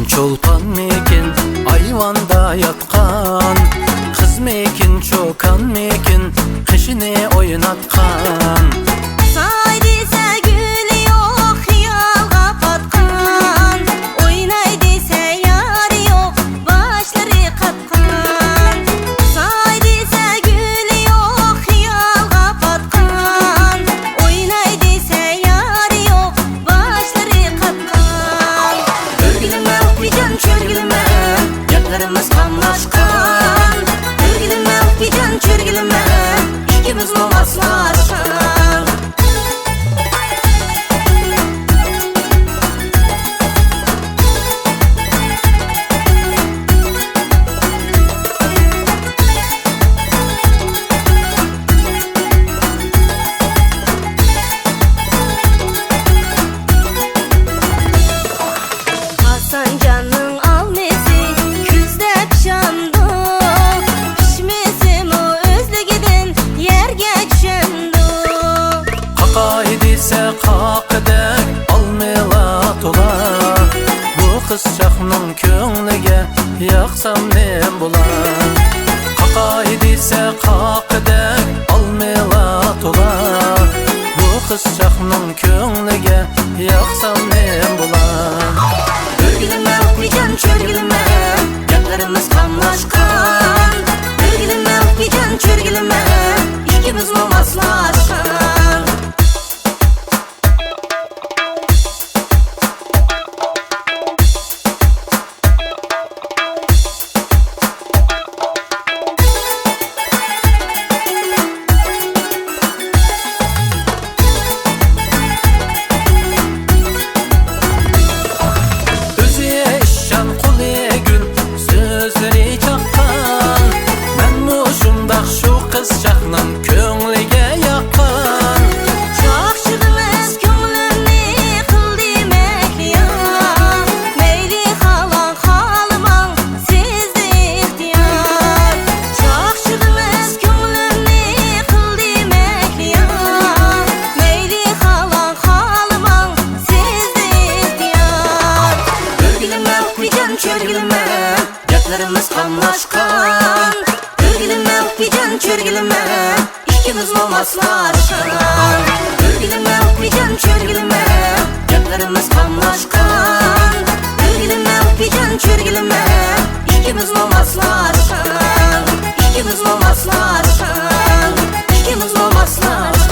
Çolpan mekin ayvanda yatkan, kız mekin çokan mekin kışını oynatkan. Saydıysa gülü yok hiyal kapatkan, oynaydıysa yarı yok başları katkan. Saydıysa gülü yok hiyal kapatkan, oynaydıysa yarı yok başları katkan. Örgülüme okuyacağım çörgülüme, yaklarımız kanlaşkan. Örgülüme okuyacağım çörgülüme, ikimiz nomaslaşkan. Hasan canın almesi küzde pişandı, pişmesim o özlügiden yer geçendu. Kakaydı kakıdek almela tola, bu kızcakның köңlüge yaksam ne bula. Kakaydı kakıdek almela tola, bu kızcakның köңlüge yaksam ne bula. Örgülüme okuyacağım çörgülüme, yaklarımız kanlaşkan. Örgülüme okuyacağım çörgülüme, ikimiz nomaslaşkan. Kızcakның köңlüge yakkan. Çakçıdınız köңlümni kıl demek ya, meyli halan halıman sizde ihtiyar. Çakçıdınız köңlümni kıl demek ya, meyli halan halıman sizde ihtiyar. Örgülüme okuyacağım çörgülüme, yaklarımız kanlaşkan. Örgülüme okuyacağım çörgülüme, ikimiz nomaslaşkan. Örgülüme okuyacağım çörgülüme, yaklarımız kanlaşkan. Örgülüme okuyacağım çörgülüme, ikimiz nomaslaşkan. İkimiz nomaslaşkan, ikimiz nomaslaşkan.